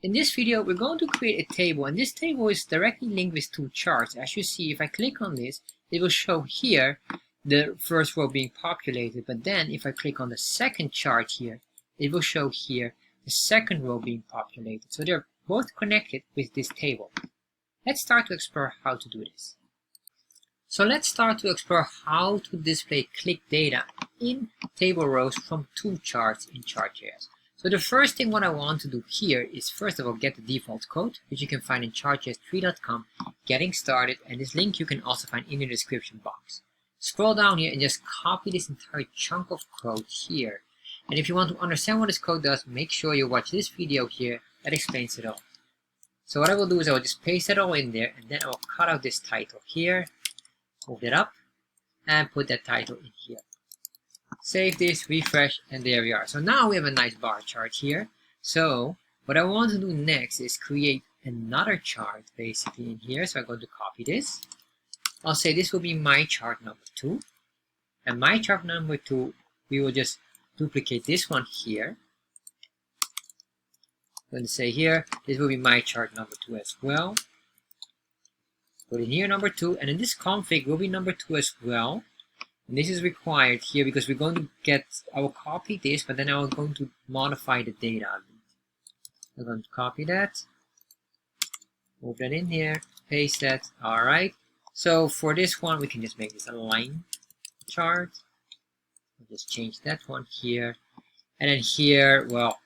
In this video, we're going to create a table, and this table is directly linked with two charts. As you see, if I click on this, it will show here the first row being populated, but then if I click on the second chart here, it will show here the second row being populated. So they're both connected with this table. Let's start to explore how to do this. So let's start to explore how to display click data in table rows from two charts in Chartjs. So the first thing what I want to do here is first of all get the default code, which you can find in chartjs3.com, getting started, and this link you can also find in the description box. Scroll down here and just copy this entire chunk of code here. And if you want to understand what this code does, make sure you watch this video here that explains it all. So what I will do is I will just paste it all in there, and then I will cut out this title here, move it up, and put that title in here. Save this, refresh, and there we are. So now we have a nice bar chart here. So what I want to do next is create another chart basically in here. So I'm going to copy this. I'll say this will be my chart number 2. And my chart number 2, we will just duplicate this one here. I'm going to say here, this will be my chart number 2 as well. Put in here number 2, and in this config will be number 2 as well. And this is required here because we're going to get, I will copy this, but then I'm going to modify the data. I'm going to copy that, move that in here, paste that. Alright, so for this one, we can just make this a line chart. I'll just change that one here. And then here, well,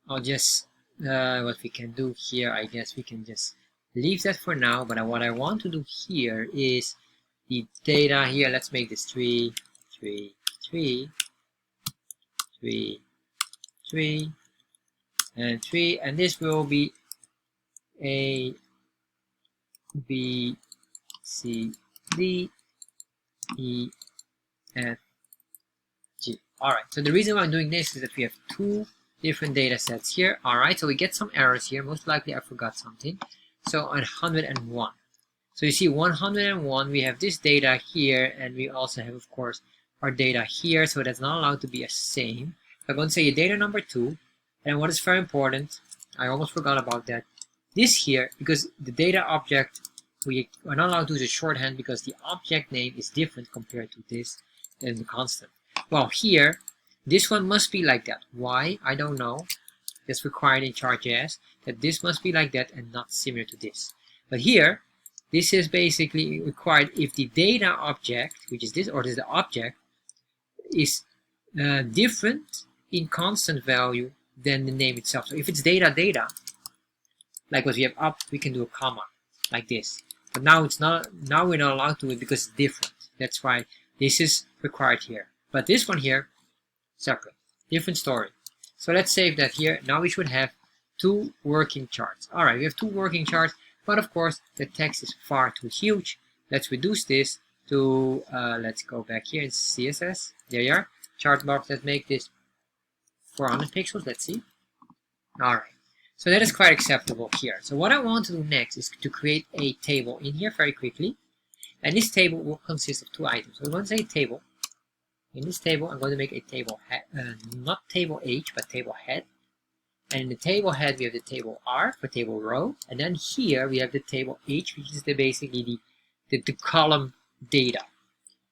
I'll just, what we can do here, I guess we can just leave that for now. But what I want to do here is the data here, let's make this 3, 3, 3, 3, 3, and 3, and this will be A, B, C, D, E, F, G. Alright, so the reason why I'm doing this is that we have two different data sets here. Alright, so we get some errors here. Most likely I forgot something. So on 101. So you see 101, we have this data here, and we also have, of course, our data here, so that's not allowed to be the same. So I'm going to say data number 2, and what is very important, I almost forgot about that, this here, because the data object, we are not allowed to use a shorthand because the object name is different compared to this and the constant. Well, here, this one must be like that. Why? I don't know. It's required in Chartjs that this must be like that and not similar to this. But here, this is basically required if the data object, which is this, or this is the object, is different in constant value than the name itself. So if it's data, like what we have up, we can do a comma, like this. But now it's not. Now we're not allowed to do it because it's different. That's why this is required here. But this one here, separate, different story. So let's save that here. Now we should have two working charts. All right, we have two working charts. But of course, the text is far too huge. Let's reduce this to, let's go back here in CSS. There you are. Chart box, let's make this 400 pixels. Let's see. Alright. So that is quite acceptable here. So what I want to do next is to create a table in here very quickly. And this table will consist of two items. So we're going to say table. In this table, I'm going to make a table head, not table H, but table head. And in the table head, we have the table R for table row. And then here we have the table H, which is basically the column data.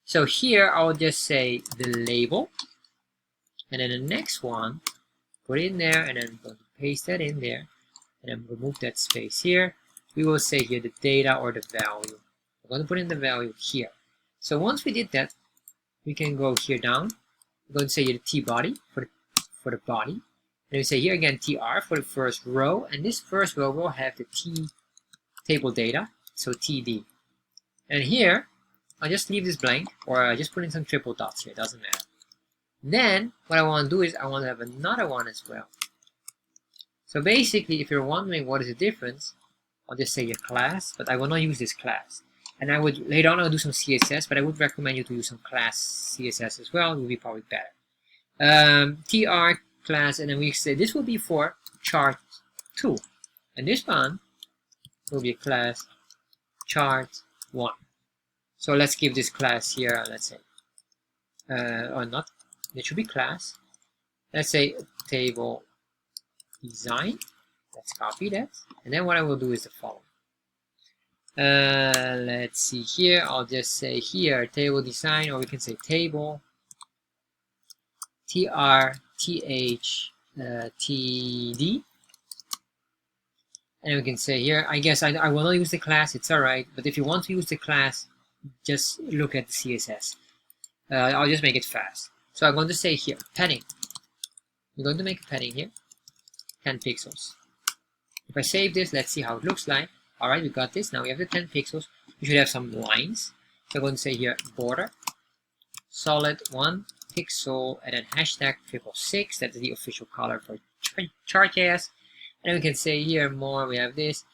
So here I'll just say the label. And then the next one, put it in there, and then I'm going to paste that in there. And then remove that space here. We will say here the data or the value. I'm going to put in the value here. So once we did that, we can go here down. We're going to say here the T body for the body. And we say here again TR for the first row, and this first row will have the T table data, so TD. And here, I'll just leave this blank, or I just put in some triple dots here, it doesn't matter. Then, what I want to do is I want to have another one as well. So basically, if you're wondering what is the difference, I'll just say a class, but I will not use this class. And I would, later on I'll do some CSS, but I would recommend you to use some class CSS as well, it would be probably better. TR class, and then we say this will be for chart 2, and this one will be a class chart 1. So let's give this class here, let's say, or not, it should be class, let's say table design, Let's copy that. And then what I will do is the following. Let's see here. I'll just say here table design, or we can say table TD. And we can say here, I guess I will not use the class, it's alright, but if you want to use the class, just look at the CSS. I'll just make it fast. So I'm going to say here, padding. We're going to make a padding here, 10 pixels. If I save this, let's see how it looks like. Alright, we got this. Now we have the 10 pixels. We should have some lines. So I'm going to say here, border, solid 1 pixel, and then hashtag 666. That's the official color for Chartjs. And we can say here more, we have this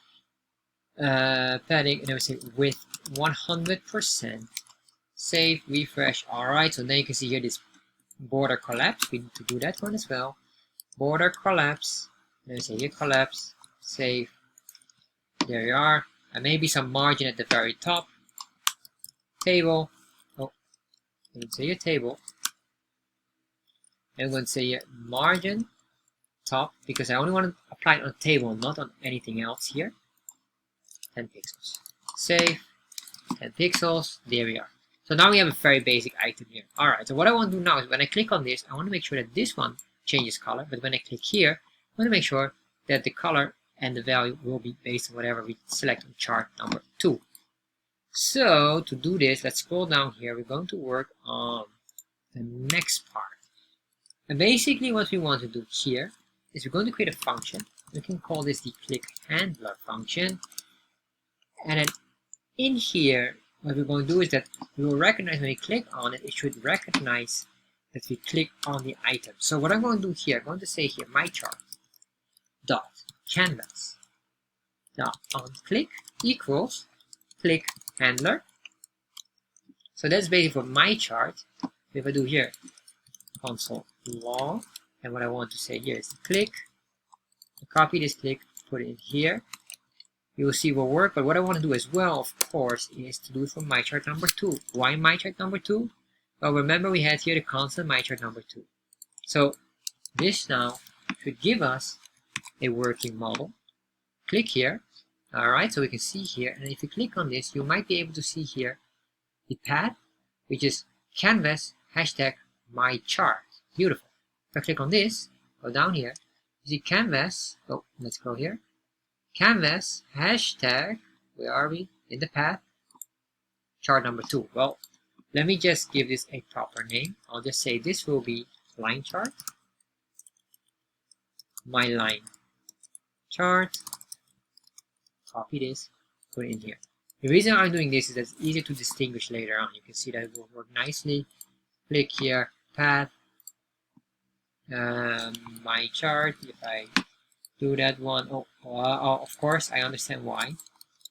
padding, and then we say width 100%. Save, refresh. Alright, so then you can see here this border collapse. We need to do that one as well. Border collapse. Then we say here collapse. Save. There you are. And maybe some margin at the very top. Table. Oh, I'm going to say here table. And I'm going to say here margin top, because I only want to apply it on table, not on anything else here. 10 pixels. Save. 10 pixels. There we are. So now we have a very basic item here. Alright, so what I want to do now is when I click on this, I want to make sure that this one changes color. But when I click here, I want to make sure that the color and the value will be based on whatever we select on chart number 2. So to do this, let's scroll down here. We're going to work on the next part. And basically what we want to do here is we're going to create a function. We can call this the click handler function. And then in here, what we're going to do is that we will recognize when we click on it, it should recognize that we click on the item. So what I'm going to do here, I'm going to say here, my chart dot canvas dot on click equals click handler. So that's basically for my chart. If I do here, console log, and what I want to say here is click, copy this click, put it in here. You will see it will work, but what I want to do as well, of course, is to do it for my chart number 2. Why my chart number 2? Well, remember we had here the constant my chart number 2. So this now should give us a working model. Click here. Alright, so we can see here, and if you click on this, you might be able to see here the path, which is canvas hashtag my chart. Beautiful. If I click on this, go down here, you see canvas. Oh, let's go here. Canvas hashtag, where are we? In the path, chart number 2. Well, let me just give this a proper name. I'll just say this will be line chart. My line chart. Copy this, put it in here. The reason I'm doing this is that it's easier to distinguish later on. You can see that it will work nicely. Click here, path, my chart. If I do that one, of course I understand why.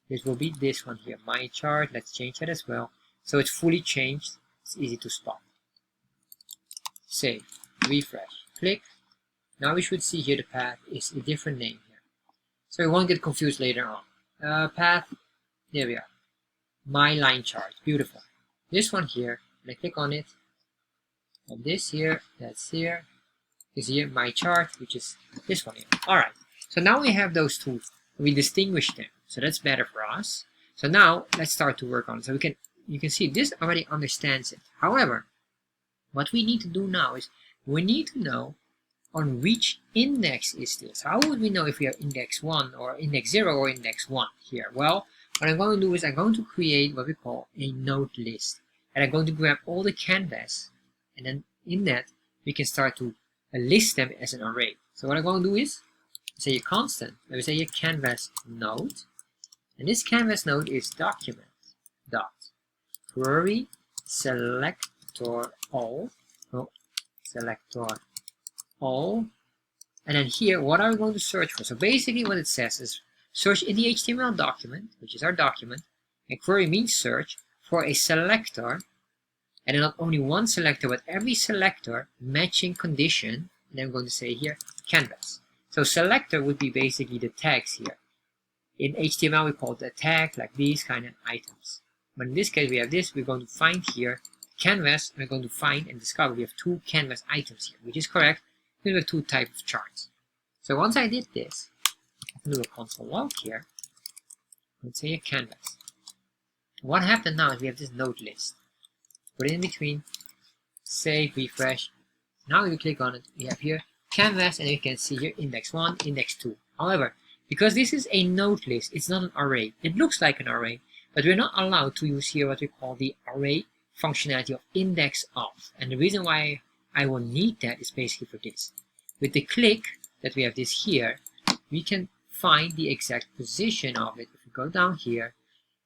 This will be this one here, my chart. Let's change that as well. So it's fully changed. It's easy to spot. Save, refresh, click. Now we should see here the path is a different name here. So we won't get confused later on. Path, there we are. My line chart, beautiful. This one here, when I click on it, and this here, that's here, is here my chart, which is this one here. Alright, so now we have those two. We distinguish them, so that's better for us. So now let's start to work on it. So you can see this already understands it. However, what we need to do now is we need to know on which index is this. How would we know if we have index 1 or index 0 or index 1 here? Well, what I'm going to do is I'm going to create what we call a node list. And I'm going to grab all the canvas, and then in that we can start to list them as an array. So what I'm going to do is say a constant. Let me say a canvas node, and this canvas node is document dot query selector all. Selector all, and then here what are we going to search for? So basically what it says is search in the HTML document, which is our document, and query means search for a selector, and then not only one selector but every selector matching condition, and then I'm going to say here canvas. So selector would be basically the tags here. In HTML we call it a tag, like these kind of items, but in this case we have this. We're going to find here canvas, and we're going to find and discover we have two canvas items here, which is correct. We have two types of charts. So once I did this, do a console log here. Let's say a canvas. What happened now is we have this node list. Put it in between, save, refresh. Now if you click on it, we have here canvas, and you can see here index 1, index 2. However, because this is a node list, it's not an array. It looks like an array, but we're not allowed to use here what we call the array functionality of index of. And the reason why I will need that is basically for this. With the click that we have this here, we can find the exact position of it. If we go down here,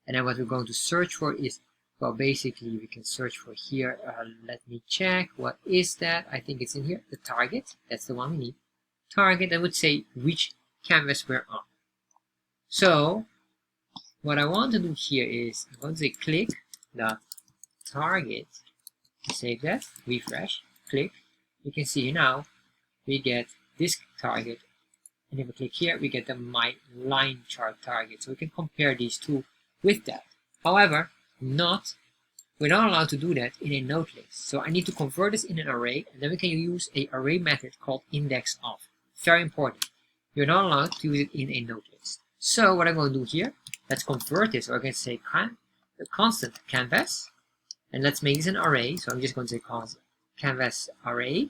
and then what we're going to search for is, well, basically we can search for here, let me check, what is that? I think it's in here, the target, that's the one we need. Target, I would say which canvas we're on. So, what I want to do here is, I'm going to say click the target, save that, refresh, click. You can see now, we get this target, and if we click here, we get the my line chart target. So we can compare these two with that. However, we're not allowed to do that in a node list. So I need to convert this in an array, and then we can use an array method called index of. Very important. You're not allowed to use it in a node list. So what I'm going to do here, let's convert this, or I can say constant canvas, and let's make this an array. So I'm just going to say constant canvas array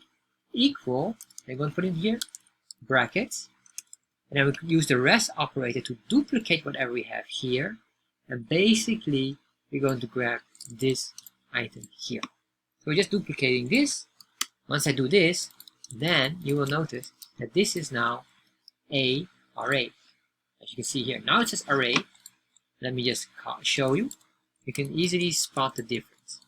equal, I'm going to put in here brackets, and then we could use the rest operator to duplicate whatever we have here, and basically we're going to grab this item here. So we're just duplicating this. Once I do this, then you will notice that this is now a array. As you can see here, now it says array. Let me just show you. You can easily spot the difference.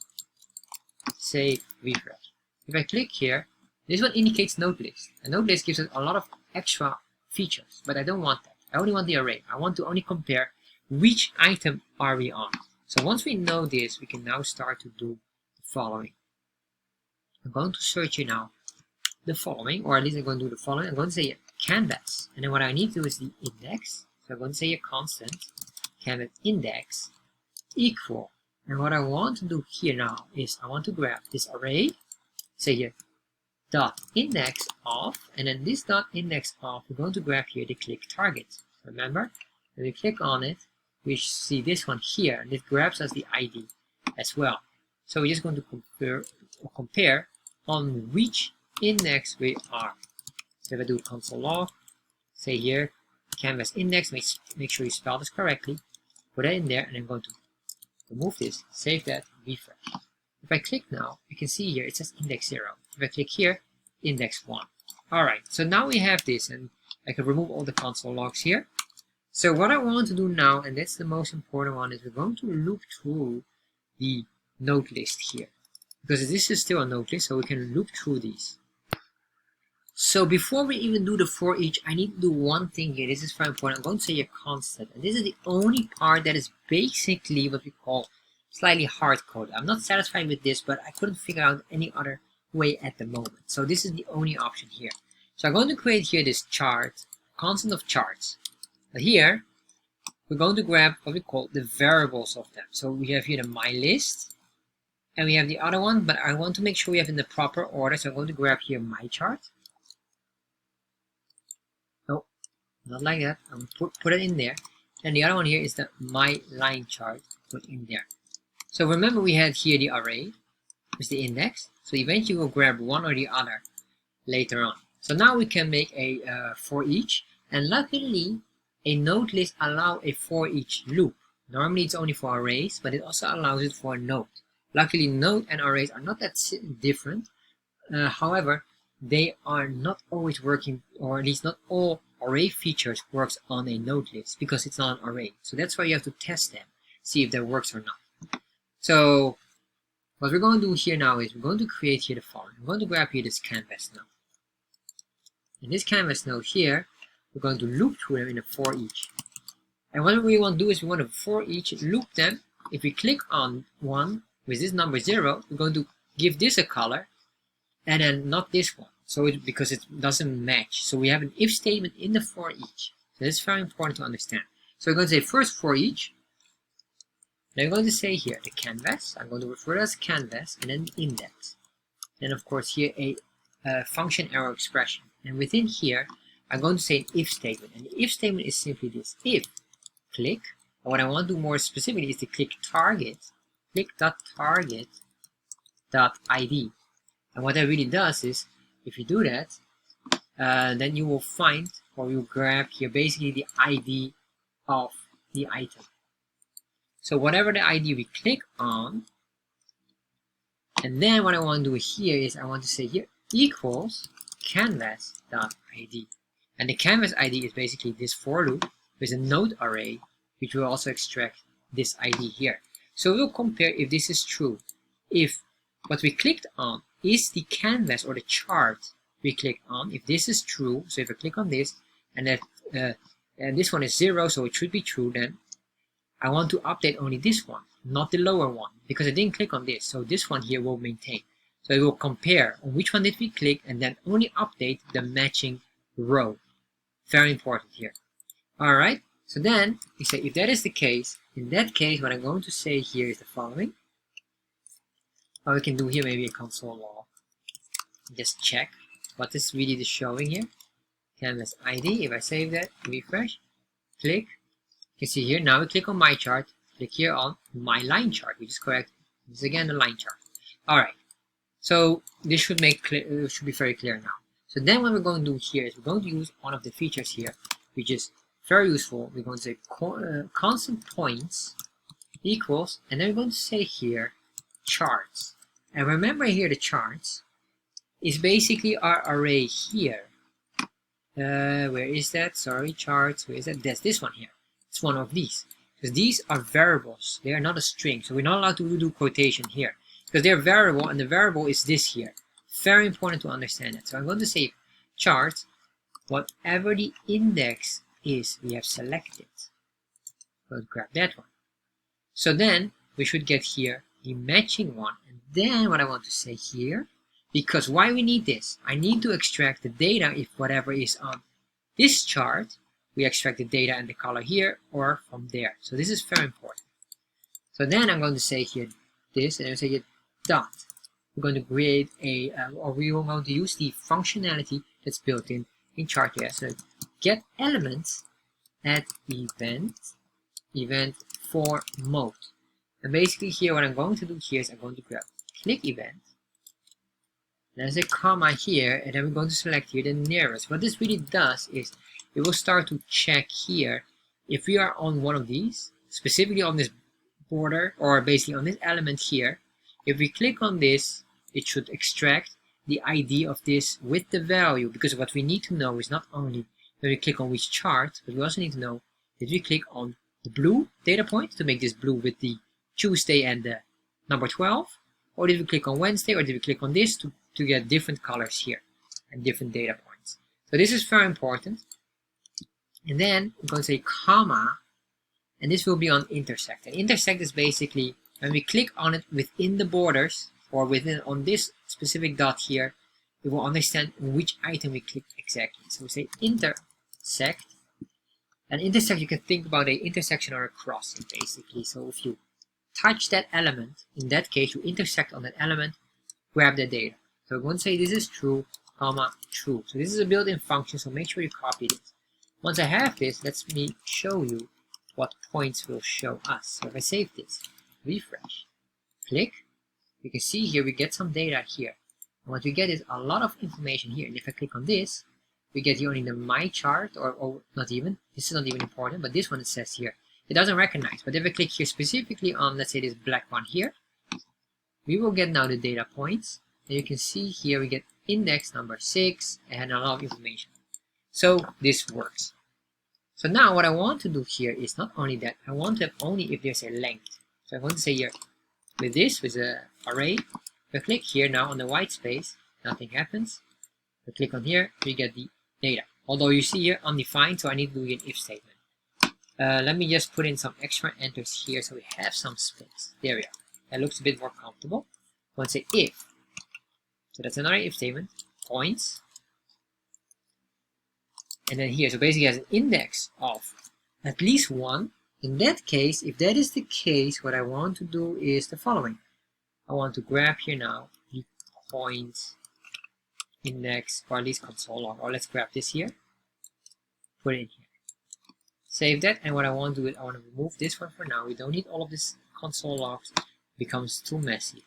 Save, refresh. If I click here, this one indicates node list. A node list gives us a lot of extra features, but I don't want that. I only want the array. I want to only compare which item are we on. So once we know this, we can now start to do the following. I'm going to search here now the following, or at least I'm going to do the following. I'm going to say a canvas, and then what I need to do is the index. So I'm going to say a constant canvas index equal. And what I want to do here now is I want to grab this array, say here dot index of, and then this dot index of, we're going to grab here the click target. Remember, when we click on it, we see this one here, and it grabs us the ID as well. So we're just going to compare on which index we are. So if I do console log, say here canvas index, make sure you spell this correctly, put it in there, and I'm going to remove this, save that, refresh. If I click now, you can see here it says index 0. If I click here, index 1. Alright, so now we have this, and I can remove all the console logs here. So what I want to do now, and that's the most important one, is we're going to loop through the node list here. Because this is still a node list, so we can loop through these. So before we even do the for each, I need to do one thing here. This is very important. I'm going to say a constant. And this is the only part that is basically what we call slightly hard-coded. I'm not satisfied with this, but I couldn't figure out any other way at the moment. So this is the only option here. So I'm going to create here this chart, constant of charts. But here, we're going to grab what we call the variables of them. So we have here the my list, and we have the other one, but I want to make sure we have in the proper order. So I'm going to grab here my chart. No, not like that. I'm going to put it in there. And the other one here is the my line chart, put in there. So remember we had here the array, with the index. So eventually we'll grab one or the other later on. So now we can make a for each, and luckily a node list allows a for each loop. Normally it's only for arrays, but it also allows it for a node. Luckily node and arrays are not that different. However, they are not always working, or at least not all array features works on a node list because it's not an array. So that's why you have to test them, see if that works or not. So what we're going to do here now is we're going to create here the following. I'm going to grab here this canvas node. In this canvas node here, we're going to loop through them in a for each. And what we want to do is we want to for each loop them. If we click on one with this number 0, we're going to give this a color and then not this one. So because it doesn't match. So we have an if statement in the for each. So this is very important to understand. So we're going to say first for each. Then I'm going to say here the canvas. I'm going to refer to as canvas and then the index. Then of course here a function arrow expression. And within here, I'm going to say an if statement. And the if statement is simply this: if click, and what I want to do more specifically is to click click.target.id. And what that really does is, if you do that, then you will find, or you grab here basically the ID of the item. So whatever the ID we click on, and then what I want to do here is I want to say here equals canvas.id. And the canvas ID is basically this for loop with a node array, which will also extract this ID here. So we'll compare if this is true. If what we clicked on is the canvas or the chart we click on, if this is true, so if I click on this and that and this one is 0, so it should be true, then I want to update only this one, not the lower one, because I didn't click on this. So this one here will maintain. So it will compare on which one did we click and then only update the matching row. Very important here. Alright, so then we say if that is the case, in that case what I'm going to say here is the following. Or we can do here maybe a console log. Just check what is really showing here. Canvas ID, if I save that, refresh, click. You can see here, now we click on my chart, click here on my line chart, which is correct. This is again the line chart. Alright, so this should make clear, should be very clear now. So then what we're going to do here is we're going to use one of the features here, which is very useful. We're going to say constant points equals, and then we're going to say here charts. And remember here the charts is basically our array here. Where is that? Sorry, charts. Where is that? That's this one here. It's one of these. Because these are variables. They are not a string. So we're not allowed to do quotation here. Because they're variable, and the variable is this here. Very important to understand that. So I'm going to say chart, whatever the index is we have selected. Let's grab that one. So then we should get here the matching one. And then what I want to say here, because why we need this? I need to extract the data if whatever is on this chart, we extract the data and the color here or from there. So this is very important. So then I'm going to say here this, and I say here dot. We're going to create a, or we are going to use the functionality that's built in Chartjs. So get elements at event for mode. And basically here what I'm going to do here is I'm going to grab click event. There's a comma here, and then we're going to select here the nearest. What this really does is it will start to check here if we are on one of these, specifically on this border, or basically on this element here. If we click on this, it should extract the ID of this with the value, because what we need to know is not only when we click on which chart, but we also need to know did we click on the blue data point to make this blue with the Tuesday and the number 12, or did we click on Wednesday, or did we click on this to get different colors here and different data points. So this is very important. And then we're going to say comma, and this will be on intersect. And intersect is basically when we click on it within the borders, or within on this specific dot here, it will understand which item we click exactly. So we say intersect, and intersect you can think about an intersection or a crossing basically. So if you touch that element, in that case you intersect on that element, grab the data. So we're going to say this is true, comma, true. So this is a built-in function, so make sure you copy this. Once I have this, let me show you what points will show us. So if I save this, refresh, click, you can see here we get some data here. And what we get is a lot of information here. And if I click on this, we get here only the my chart, or not even, this is not even important, but this one it says here. It doesn't recognize, but if I click here specifically on, let's say this black one here, we will get now the data points. And you can see here we get index number 6 and a lot of information. So this works. So now what I want to do here is not only that, I want to have only if there's a length. So I want to say here, with this, with the array, if I click here now on the white space, nothing happens. If I click on here, we get the data. Although you see here undefined, so I need to do an if statement. Let me just put in some extra enters here so we have some space. There we are. That looks a bit more comfortable. I want to say if. So that's another if statement. Points. And then here, so basically has an index of at least 1. In that case, if that is the case, what I want to do is the following. I want to grab here now the point index, or at least console log, or let's grab this here. put it in here. Save that, and what I want to do is I want to remove this one for now. We don't need all of this console logs. It becomes too messy.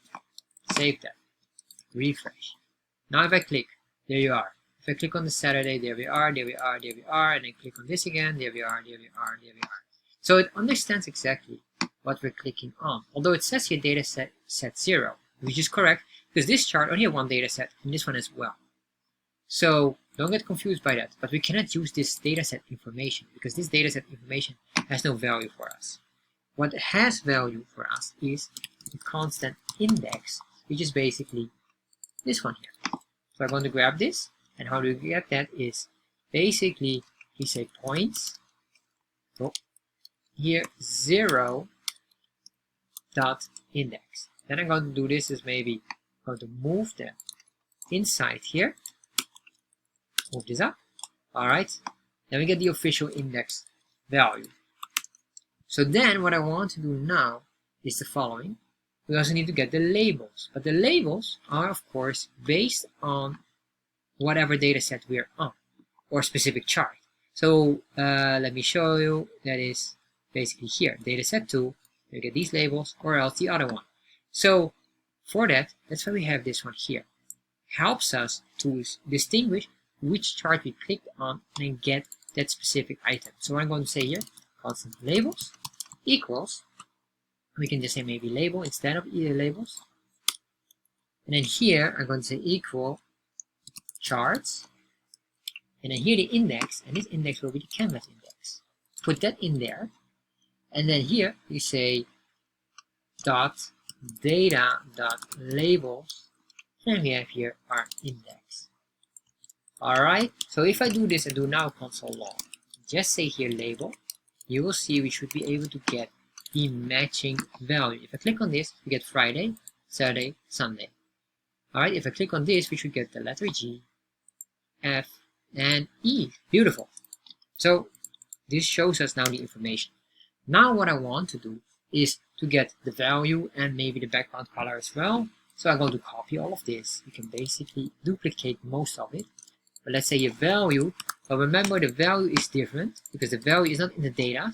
Save that. Refresh. Now if I click, there you are. If I click on the Saturday, there we are, there we are, there we are, and then click on this again, there we are, there we are, there we are. So it understands exactly what we're clicking on. Although it says here data set 0, which is correct, because this chart only has one data set, and this one as well. So don't get confused by that, but we cannot use this dataset information because this dataset information has no value for us. What has value for us is the constant index, which is basically this one here. So I'm going to grab this, and how do we get that is basically we say points, so here 0 dot index. Then I'm going to do this is maybe I'm going to move them inside here. Move this up. Alright. Then we get the official index value. So then what I want to do now is the following. We also need to get the labels. But the labels are of course based on whatever data set we are on or specific chart. So let me show you. That is basically here. Dataset 2. We get these labels or else the other one. So for that, that's why we have this one here. Helps us to distinguish which chart we clicked on and get that specific item. So what I'm going to say here, constant labels equals, we can just say maybe label instead of either labels. And then here I'm going to say equal charts. And then here the index, and this index will be the canvas index. Put that in there. And then here we say dot data dot labels. And we have here our index. Alright, so if I do this and do now console log, just say here label, you will see we should be able to get the matching value. If I click on this, we get Friday, Saturday, Sunday. Alright, if I click on this, we should get the letter G, F, and E. Beautiful. So this shows us now the information. Now what I want to do is to get the value and maybe the background color as well. So I'm going to copy all of this. You can basically duplicate most of it. But let's say a value, but remember the value is different because the value is not in the data,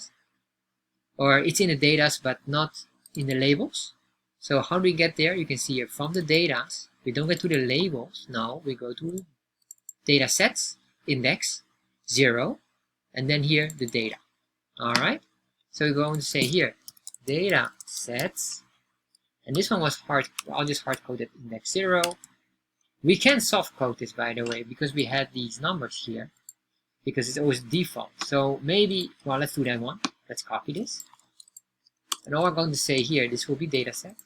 or it's in the data but not in the labels. So how do we get there? You can see here from the data, we don't get to the labels. No, we go to data sets, index, 0, and then here the data. Alright, so we're going to say here data sets, and this one was hard, I'll just hard code it index 0. We can soft code this, by the way, because we had these numbers here, because it's always default. So maybe, well, let's do that one. Let's copy this. And all I'm going to say here, this will be dataset.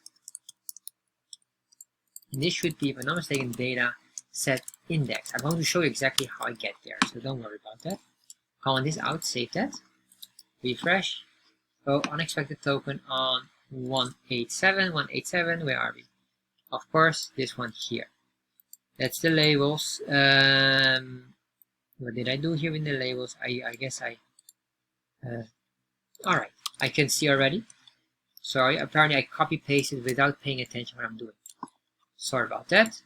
And this should be, if I'm not mistaken, dataset index. I'm going to show you exactly how I get there, so don't worry about that. Comment this out, save that. Refresh. So unexpected token on 187, 187, where are we? Of course, this one here. That's the labels. What did I do here in the labels? I guess alright, I can see already. Sorry, apparently I copy pasted without paying attention what I'm doing. Sorry about that.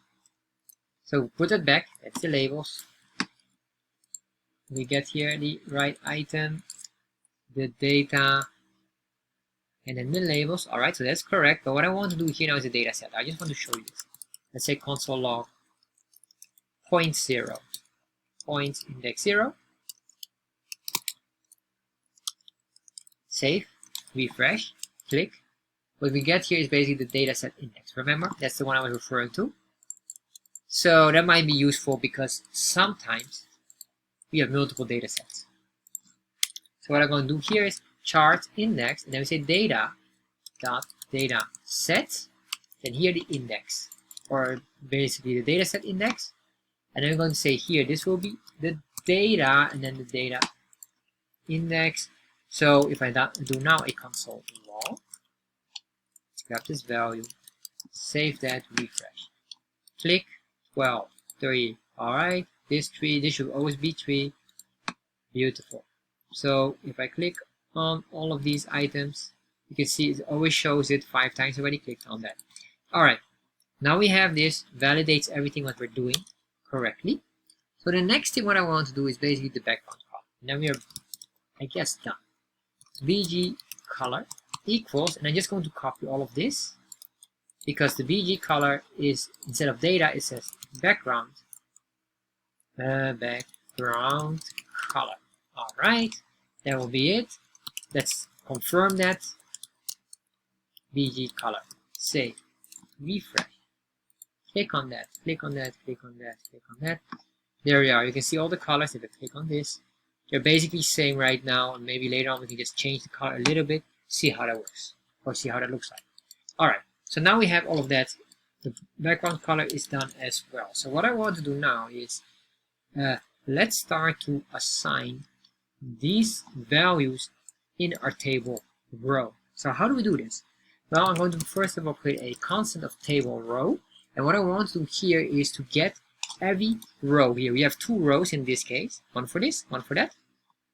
So put it back. That's the labels. We get here the right item, the data, and then the labels. Alright, so that's correct. But what I want to do here now is the data set. I just want to show you this. Let's say console log point 0, points index 0. Save, refresh, click. What we get here is basically the dataset index. Remember, that's the one I was referring to. So that might be useful because sometimes we have multiple data sets. So what I'm going to do here is chart index, and then we say data dot data set, then here the index, or basically the dataset index. And then we're going to say here, this will be the data, and then the data index. So if I do now a console log, let's grab this value, save that, refresh. Click 12, 3. Alright, this 3, this should always be 3. Beautiful. So if I click on all of these items, you can see it always shows it 5 times. I already clicked on that. Alright, now we have this, validates everything what we're doing correctly. So the next thing what I want to do is basically the background color. And then we are, I guess, done. BG color equals, and I'm just going to copy all of this because the BG color is, instead of data, it says background color. All right, that will be it. Let's confirm that. BG color, save, refresh. Click on that, click on that, click on that, click on that. There we are. You can see all the colors. If I click on this, they're basically saying right now, and maybe later on we can just change the color a little bit, see how that works, or see how that looks like. All right, so now we have all of that. The background color is done as well. So what I want to do now is, let's start to assign these values in our table row. So how do we do this? Well, I'm going to first of all create a constant of table row. And what I want to do here is to get every row here. We have 2 rows in this case, one for this, one for that.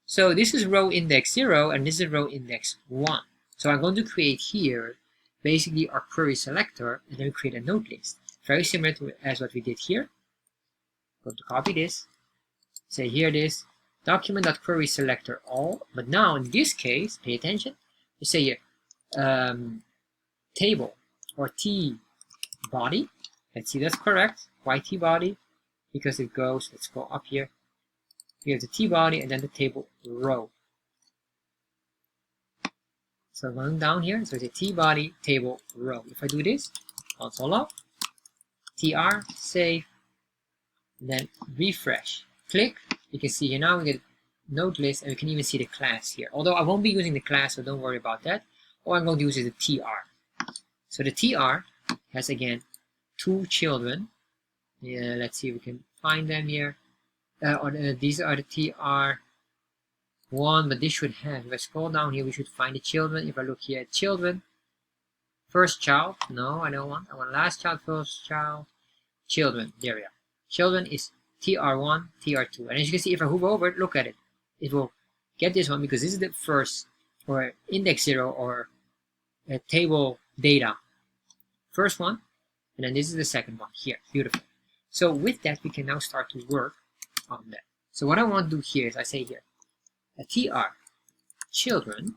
So this is row index 0 and this is row index 1. So I'm going to create here basically our query selector and then create a node list. Very similar to as what we did here. I'm going to copy this, say here this, document.query selector all, but now in this case, pay attention, you say here, table or T body. Let's see that's correct. Why T body? Because it goes, let's go up here. We have the T body and then the table row. So going down here, so it's a T body table row. If I do this, console log, TR, save, and then refresh. Click, you can see here now we get node list and we can even see the class here. Although I won't be using the class, so don't worry about that. All I'm going to use is the TR. So the TR has again 2 children. Yeah, let's see if we can find them here. These are the TR1, but this should have, if I scroll down here, we should find the children. If I look here at children, first child, no, I don't want. I want last child, first child, children. There we are. Children is TR1, TR2. And as you can see, if I hover over it, look at it. It will get this one because this is the first, or index 0, or table data. First one, and then this is the second one here. Beautiful. So with that, we can now start to work on that. So what I want to do here is I say here, a TR children,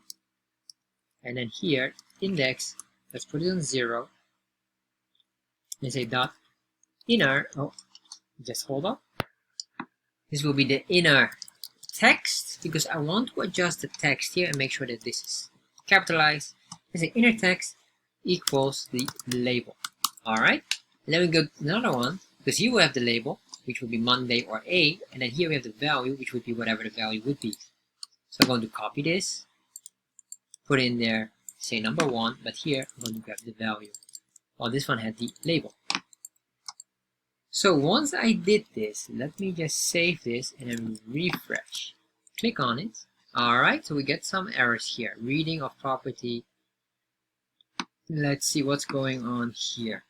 and then here, index, let's put it on 0, and say dot inner, oh, just hold up. This will be the inner text, because I want to adjust the text here and make sure that this is capitalized. I say inner text equals the label. Alright, and then we go to another one, because here we have the label, which would be Monday or A, and then here we have the value, which would be whatever the value would be. So I'm going to copy this, put in there, say number 1, but here I'm going to grab the value. Well, this one had the label. So once I did this, let me just save this and then refresh. Click on it. Alright, so we get some errors here. Reading of property. Let's see what's going on here.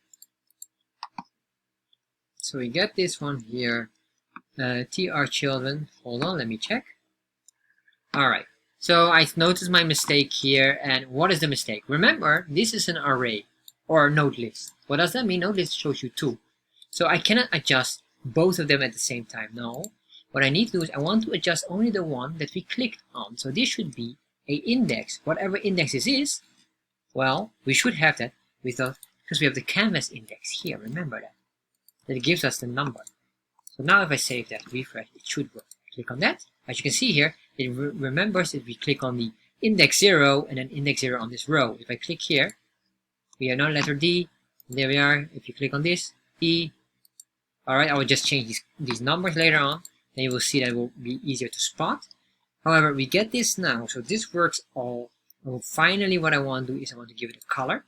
So we get this one here. TR children. Hold on, let me check. Alright, so I've noticed my mistake here. And what is the mistake? Remember, this is an array or node list. What does that mean? Node list shows you 2. So I cannot adjust both of them at the same time. No. What I need to do is I want to adjust only the one that we clicked on. So this should be a index. Whatever index this is, well, we should have that without, because we have the canvas index here. Remember that. That gives us the number. So now if I save that, refresh, it should work. Click on that. As you can see here, it remembers that we click on the index 0 and then index 0 on this row. If I click here, we have now letter D. There we are. If you click on this, E. Alright, I will just change these numbers later on. Then you will see that it will be easier to spot. However, we get this now. So this works all. Well, finally, what I want to do is I want to give it a color.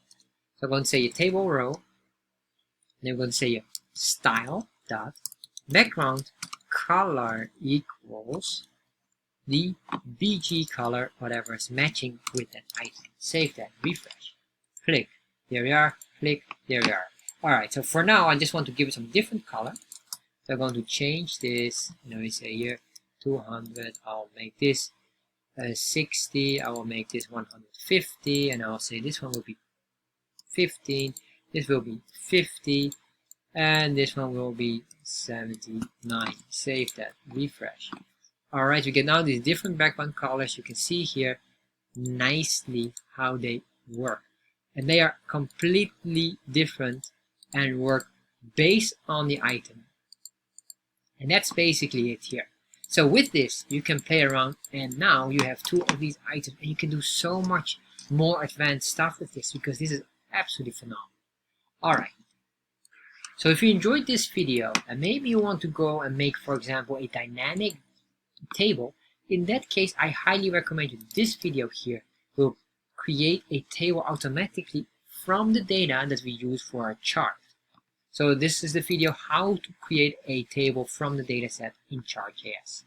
So I'm going to say a table row. Then I'm going to say a style dot background color equals the BG color, whatever is matching with that item. Save that, refresh, click, there we are, click, there we are. Alright, so for now I just want to give it some different color. So I'm going to change this, we say here 200, I'll make this 60, I will make this 150, and I'll say this one will be 15, this will be 50, and this one will be 79. Save that, refresh, Alright, we get now these different background colors. You can see here nicely how they work. And they are completely different and work based on the item. And that's basically it here. So with this, you can play around, and now you have 2 of these items, and you can do so much more advanced stuff with this, because this is absolutely phenomenal. Alright, so if you enjoyed this video, and maybe you want to go and make, for example, a dynamic table, in that case, I highly recommend you. This video here will create a table automatically from the data that we use for our chart. So this is the video how to create a table from the dataset in Chartjs.